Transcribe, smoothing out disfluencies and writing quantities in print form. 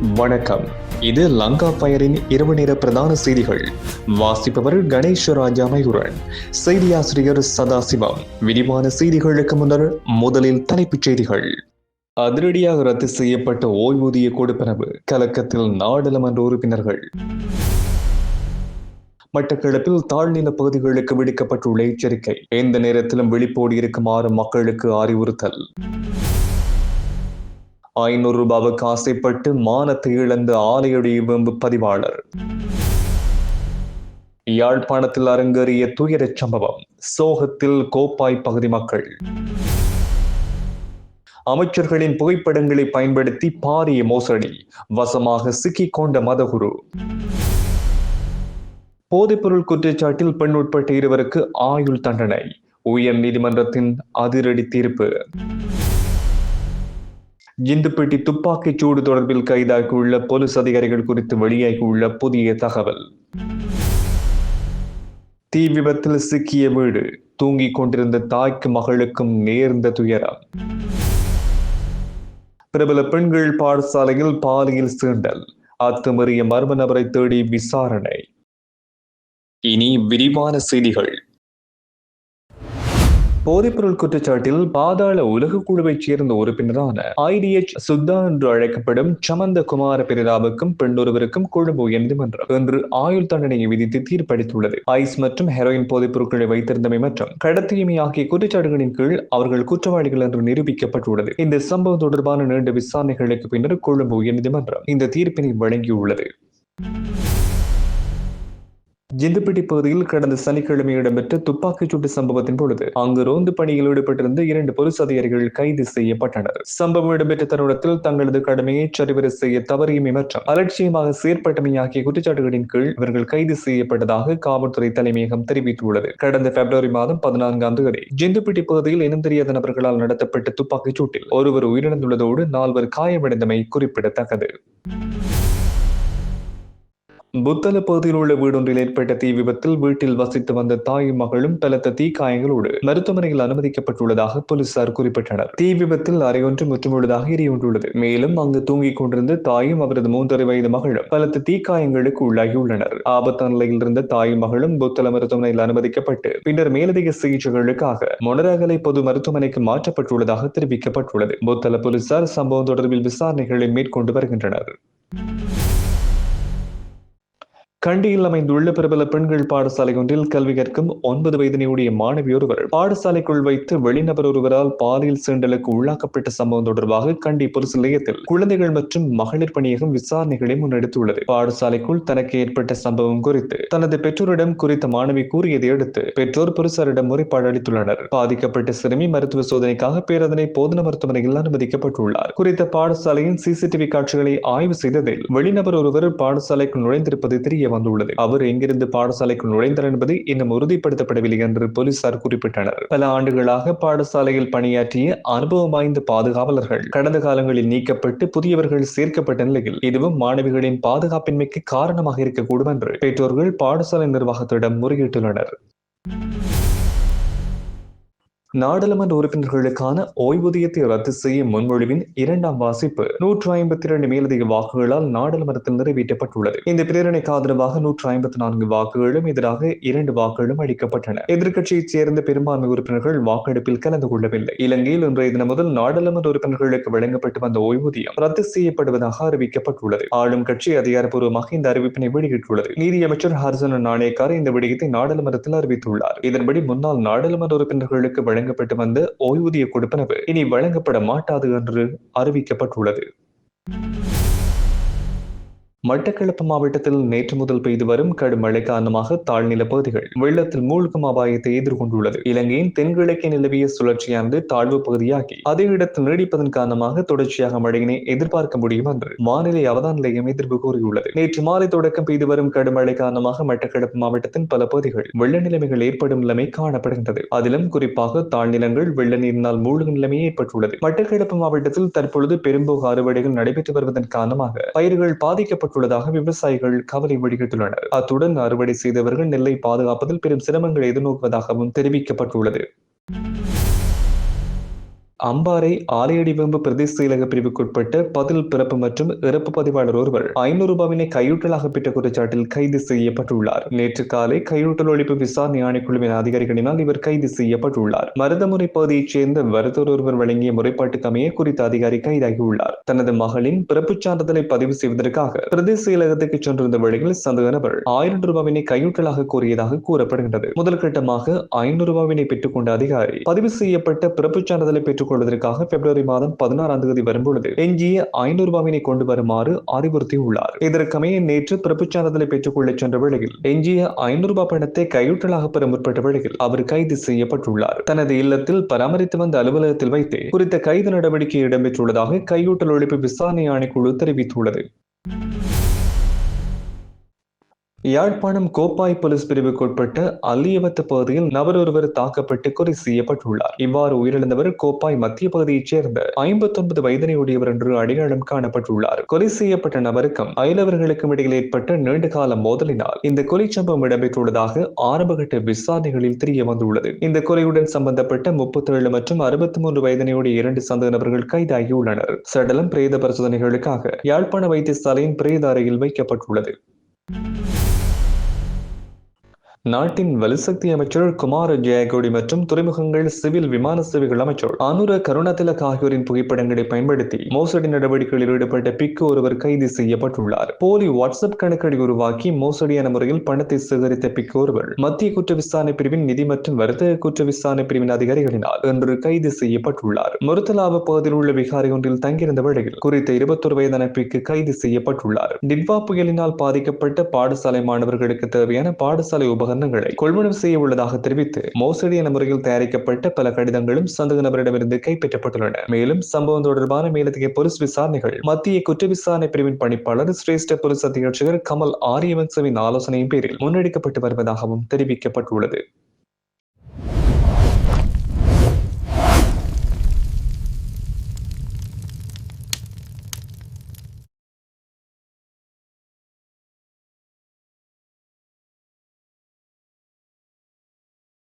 வணக்கம். இது லங்கா பயரின் இரவு நேர பிரதான செய்திகள். வாசிப்பவர் கணேசராஜா மயூரன். செய்தியாசிரியர் சதாசிவம். விரிவான செய்திகளுக்கு முன்னர் முதலில் தலைப்புச் செய்திகள். அதிரடியாக ரத்து செய்யப்பட்ட ஓய்வூதிய கொடுப்பனவு, கலக்கத்தில் நாடாளுமன்ற உறுப்பினர்கள். மட்டக்களப்பில் தாழ்நில பகுதிகளுக்கு விடுக்கப்பட்டுள்ள எச்சரிக்கை, எந்த நேரத்திலும் விழிப்போடு இருக்குமாறு மக்களுக்கு அறிவுறுத்தல். 500 ரூபாவுக்கு ஆசைப்பட்டு மானத்தை இழந்த ஆலையடி வெம்பு பதிவாளர். யாழ்ப்பாணத்தில் அரங்கேறிய துயரச் சம்பவம், சோகத்தில் கோப்பாய் பகுதி மக்கள். அமைச்சர்களின் புகைப்படங்களை பயன்படுத்தி பாரிய மோசடி, வசமாக சிக்கிக் கொண்ட மதகுரு. போதைப்பொருள் குற்றச்சாட்டில் பெண் உட்பட்ட 2 ஆயுள் தண்டனை, உயர் நீதிமன்றத்தின் அதிரடி தீர்ப்பு. ஜிந்துப்பட்டி துப்பாக்கிச் சூடு தொடர்பில் கைதாகியுள்ள போலீஸ் அதிகாரிகள் குறித்து வெளியாகியுள்ள புதிய தகவல். தீ விபத்தில் சிக்கிய வீடு, தூங்கிக் கொண்டிருந்த தாய்க்கு மகளுக்கும் நேர்ந்த துயரம். பிரபல பெண்கள் பாடசாலையில் பாலியல் சீண்டல், அத்துமீறிய மர்ம நபரை தேடி விசாரணை. இனி விரிவான செய்திகள். போதைப்பொருள் குற்றச்சாட்டில் பாதாள உலக குழுவைச் சேர்ந்த உறுப்பினரான IDH சுத்தா என்று அழைக்கப்படும் சமந்த குமார பெரிராவுக்கும் பெண்ணொருவருக்கும் கொழும்பு உயர்நீதிமன்றம் இன்று ஆயுள் தண்டனையை விதித்து தீர்ப்பளித்துள்ளது. ஐஸ் மற்றும் ஹெரோயின் போதைப் பொருட்களை வைத்திருந்தமை மற்றும் கடத்தியமை ஆகிய குற்றச்சாட்டுகளின் கீழ் அவர்கள் குற்றவாளிகள் என்று நிரூபிக்கப்பட்டுள்ளது. இந்த சம்பவம் தொடர்பான நீண்ட விசாரணைகளுக்கு பின்னர் கொழும்பு உயர்நீதிமன்றம் இந்த தீர்ப்பினை வழங்கியுள்ளது. ஜிந்துப்பட்டி பகுதியில் கடந்த சனிக்கிழமை இடம்பெற்ற துப்பாக்கிச் சூட்டு சம்பவத்தின் பொழுது அங்கு ரோந்து பணியில் ஈடுபட்டிருந்த 2 போலீஸ் அதிகாரிகள் கைது செய்யப்பட்டனர். சம்பவம் இடம்பெற்ற தருணத்தில் தங்களது கடமையை சரிவர செய்ய தவறியமை மற்றும் அலட்சியமாக செயற்பட்டமை ஆகிய குற்றச்சாட்டுகளின் கீழ் இவர்கள் கைது செய்யப்பட்டதாக காவல்துறை தலைமையகம் தெரிவித்துள்ளது. கடந்த பிப்ரவரி மாதம் 14ஆம் தேதி ஜிந்துப்பட்டி பகுதியில் இனம் தெரியாத நபர்களால் நடத்தப்பட்ட துப்பாக்கிச் சூட்டில் ஒருவர் உயிரிழந்துள்ளதோடு 4 காயமடைந்தமை குறிப்பிடத்தக்கது. புத்தள பகுதியில் உள்ள வீடொன்றில் ஏற்பட்ட தீ விபத்தில் வீட்டில் வசித்து வந்த தாயும் மகளும் பலத்த தீக்காயங்களோடு மருத்துவமனையில் அனுமதிக்கப்பட்டுள்ளதாக போலீசார் குறிப்பிட்டனர். தீ விபத்தில் அறையொன்று முற்றுமுழுதாக எரியுண்டுள்ளது. மேலும் அங்கு தூங்கிக் கொண்டிருந்த தாயும் அவரது 3.5 வயது மகளும் பலத்த தீக்காயங்களுக்கு உள்ளாகியுள்ளனர். ஆபத்தான நிலையில் இருந்த தாயும் மகளும் புத்தள மருத்துவமனையில் அனுமதிக்கப்பட்டு பின்னர் மேலதிக சிகிச்சைகளுக்காக மொனராகலை பொது மருத்துவமனைக்கு மாற்றப்பட்டுள்ளதாக தெரிவிக்கப்பட்டுள்ளது. புத்தள போலீசார் சம்பவம் தொடர்பில் விசாரணைகளை மேற்கொண்டு வருகின்றனர். கண்டியில் அமைந்துள்ள பிரபல பெண்கள் பாடசாலை ஒன்றில் கல்வி கற்கும் 9 வயதினுடைய மாணவி ஒருவர் பாடசாலைக்குள் வைத்து வெளிநபர் ஒருவரால் பாலியல் சீண்டலுக்கு உள்ளாக்கப்பட்ட சம்பவம் தொடர்பாக கண்டி போலீஸ் நிலையத்தில் குழந்தைகள் மற்றும் மகளிர் பணியகம் விசாரணைகளை முன்னெடுத்துள்ளது. பாடசாலைக்குள் தனக்கு ஏற்பட்ட சம்பவம் குறித்து தனது பெற்றோரிடம் குறித்த மாணவி கூறியதை அடுத்து பெற்றோர் போலீசாரிடம் முறைப்பாடு அளித்துள்ளனர். பாதிக்கப்பட்ட சிறுமி மருத்துவ சோதனைக்காக பேரதனை போதனா மருத்துவமனையில் அனுமதிக்கப்பட்டுள்ளார். குறித்த பாடசாலையின் CCTV காட்சிகளை ஆய்வு செய்ததில் வெளிநபர் ஒருவர் பாடசாலைக்குள் நுழைந்திருப்பது தெரிய வந்துள்ளது. அவர் எங்கிருந்து பாடசாலைக்குள் நுழைந்தார் என்பது இன்னும் உறுதிப்படுத்தப்படவில்லை என்று போலீசார் குறிப்பிட்டனர். பல ஆண்டுகளாக பாடசாலையில் பணியாற்றிய அனுபவம் வாய்ந்த பாதுகாவலர்கள் கடந்த காலங்களில் நீக்கப்பட்டு புதியவர்கள் சேர்க்கப்பட்ட நிலையில் இதுவும் மாணவிகளின் பாதுகாப்பின்மைக்கு காரணமாக இருக்கக்கூடும் என்று பெற்றோர்கள் பாடசாலை நிர்வாகத்திடம் முறையிட்டுள்ளனர். நாடாளுமன்ற உறுப்பினர்களுக்கான ஓய்வூதியத்தை ரத்து செய்ய முன்மொழிவின் 2ஆம் வாசிப்பு 152 மேலதிக வாக்குகளால் நாடாளுமன்றத்தில் நிறைவேற்றப்பட்டுள்ளது. இந்த பிரேரணைக்கு ஆதரவாக 154 வாக்குகளும் எதிராக 2 வாக்குகளும் அளிக்கப்பட்டன. எதிர்க்கட்சியைச் சேர்ந்த பெரும்பான்மை உறுப்பினர்கள் வாக்கெடுப்பில் கலந்து கொள்ளவில்லை. இலங்கையில் இன்றைய தினம் முதல் நாடாளுமன்ற உறுப்பினர்களுக்கு வழங்கப்பட்டு வந்த ஓய்வூதியம் ரத்து செய்யப்படுவதாக அறிவிக்கப்பட்டுள்ளது. ஆளும் கட்சி அதிகாரப்பூர்வமாக இந்த அறிவிப்பினை வெளியிட்டுள்ளது. நீதியமைச்சர் ஹர்சன நாணயக்கார் இந்த விடயத்தை நாடாளுமன்றத்தில் அறிவித்துள்ளார். இதன்படி முன்னாள் நாடாளுமன்ற உறுப்பினர்களுக்கு வழங்கப்பட்டு வந்த ஓய்வூதிய கொடுப்பனவு இனி வழங்கப்பட மாட்டாது என்று அறிவிக்கப்பட்டுள்ளது. மட்டக்களப்பு மாவட்டத்தில் நேற்று முதல் பெய்து வரும் கடும் மழை காரணமாக தாழ்நில பகுதிகள் வெள்ளத்தில் மூழ்கும் அபாயத்தை எதிர்கொண்டுள்ளது. இலங்கையின் தென்கிழக்கே நிலவிய சுழற்சியானது தாழ்வு பகுதியாகி அதே இடத்தில் நீடிப்பதன் காரணமாக தொடர்ச்சியாக மழையினை எதிர்பார்க்க முடியும் என்று வானிலை அவதான நிலையம் எதிர்ப்பு கூறியுள்ளது. நேற்று மாலை தொடக்கம் பெய்து வரும் கடும் மழை காரணமாக மட்டக்களப்பு மாவட்டத்தின் பல பகுதிகள் வெள்ள நிலைமைகள் ஏற்படும் நிலைமை காணப்படுகின்றது. அதிலும் குறிப்பாக தாழ்நிலங்கள் வெள்ள நீரினால் மூழ்கும் நிலைமை ஏற்பட்டுள்ளது. மட்டக்களப்பு மாவட்டத்தில் தற்பொழுது பெரும்போக அறுவடைகள் நடைபெற்று வருவதன் காரணமாக பயிர்கள் பாதிக்கப்பட்டு உள்ளதாக விவசாயிகள் கவலை வெளியிட்டுள்ளனர். அத்துடன் அறுவடை செய்தவர்கள் நெல்லை பாதுகாப்பதில் பெரும் சிரமங்களை எதிர்நோக்குவதாகவும் தெரிவிக்கப்பட்டுள்ளது. அம்பாறை ஆலையடிவெம்பு பிரதேச செயலக பிரிவுக்குட்பட்ட பதில் பிறப்பு மற்றும் இறப்பு பதிவாளர் ஒருவர் 500 ரூபாவினை கையூட்டலாக பெற்ற குற்றச்சாட்டில் கைது செய்யப்பட்டுள்ளார். நேற்று காலை கையூட்டல் ஒழிப்பு விசாரணை ஆணைக்குழுவின் அதிகாரிகளினால் இவர் கைது செய்யப்பட்டுள்ளார். மருதமுறை பகுதியைச் சேர்ந்த வருத்தர் ஒருவர் வழங்கிய முறைப்பாட்டுக்கு அமைய குறித்த அதிகாரி கைதாகியுள்ளார். தனது மகளின் பிறப்புச் சான்றிதழை பதிவு செய்வதற்காக பிரதேச செயலகத்துக்கு சென்றிருந்த வேளையில் சந்தேக நபர் 1000 ரூபாவினை கையூட்டலாக கோரியதாக கூறப்படுகின்றது. முதல் கட்டமாக 500 ரூபாவினை பெற்றுக் கொண்ட அதிகாரி பதிவு செய்யப்பட்ட பிறப்புச் சான்றிதழை பெற்றுக் கொள்வதற்காக பிப்ரவரி மாதம் 16ஆம் தேதி வரும்பொழுது எஞ்சிய 500 ரூபாவினை கொண்டு வருமாறு அறிவுறுத்தியுள்ளார். இதற்கமைய நேற்று பிறப்புச் சான்றிதழை பெற்றுக் கொள்ள சென்ற வேளையில் எஞ்சிய 500 ரூபாய் பணத்தை கையூட்டலாக பெற முற்பட்ட வேளையில் அவர் கைது செய்யப்பட்டுள்ளார். தனது இல்லத்தில் பராமரித்து வந்த அலுவலகத்தில் வைத்து குறித்த கைது நடவடிக்கை இடம்பெற்றுள்ளதாக கையூட்டல் ஒழிப்பு விசாரணை ஆணைக்குழு தெரிவித்துள்ளது. யாழ்ப்பாணம் கோப்பாய் போலீஸ் பிரிவுக்குட்பட்ட அல்லியவத்து பகுதியில் நபர் ஒருவர் தாக்கப்பட்டு கொலை செய்யப்பட்டுள்ளார். இவ்வாறு உயிரிழந்தவர் கோப்பாய் மத்திய பகுதியைச் சேர்ந்த 59 வயதினையுடையவர் என்று அடையாளம் காணப்பட்டுள்ளார். கொலை செய்யப்பட்ட நபருக்கும் அயலவர்களுக்கும் இடையில் ஏற்பட்ட நீண்டகால மோதலினால் இந்த கொலை சம்பவம் இடம்பெற்றுள்ளதாக ஆரம்பகட்ட விசாரணைகளில் தெரிய வந்துள்ளது. இந்த கொலையுடன் சம்பந்தப்பட்ட 37 மற்றும் 63 வயதினையுடைய 2 சந்தேக நபர்கள் கைதாகியுள்ளனர். சடலம் பிரேத பரிசோதனைகளுக்காக யாழ்ப்பாண வைத்தியசாலையின் பிரேத அறையில் வைக்கப்பட்டுள்ளது. நாட்டின் வலுசக்தி அமைச்சர் குமார ஜெயகோடி மற்றும் துறைமுகங்கள் சிவில் விமான சேவைகள் அமைச்சர் அனுர கருணாதிலக் ஆகியோரின் புகைப்படங்களை பயன்படுத்தி மோசடி நடவடிக்கைகளில் ஈடுபட்ட பிக்கு ஒருவர் கைது செய்யப்பட்டுள்ளார். போலி வாட்ஸ்அப் கணக்கை உருவாக்கி மோசடியான முறையில் பணத்தை சேகரித்த பிக்கு ஒருவர் மத்திய குற்ற விசாரணை பிரிவின் நிதி மற்றும் வர்த்தக குற்ற விசாரணை பிரிவின் அதிகாரிகளினால் இன்று கைது செய்யப்பட்டுள்ளார். முருத்தலாவ பகுதியில் உள்ள விகாரை ஒன்றில் தங்கியிருந்த வேளையில் குறித்த 21 வயதான பிக்கு கைது செய்யப்பட்டுள்ளார். டிட்வா புயலினால் பாதிக்கப்பட்ட பாடசாலை மாணவர்களுக்கு தேவையான பாடசாலை உபகரணங்களை கொள்வனம் செய்ய உள்ளதாக தெரிவித்து மோசடியான முறையில் தயாரிக்கப்பட்ட பல கடிதங்களும் சந்தேக நபரிடமிருந்து கைப்பற்றப்பட்டுள்ளன. மேலும் சம்பவம் தொடர்பான மேலதிக போலீஸ் விசாரணைகள் மத்திய குற்ற விசாரணை பிரிவின் பணிப்பாளர் சிரேஷ்ட போலீஸ் அத்தியட்சகர் கமல் ஆரியவன்சவின் ஆலோசனையின் பேரில் முன்னெடுக்கப்பட்டு வருவதாகவும் தெரிவிக்கப்பட்டுள்ளது.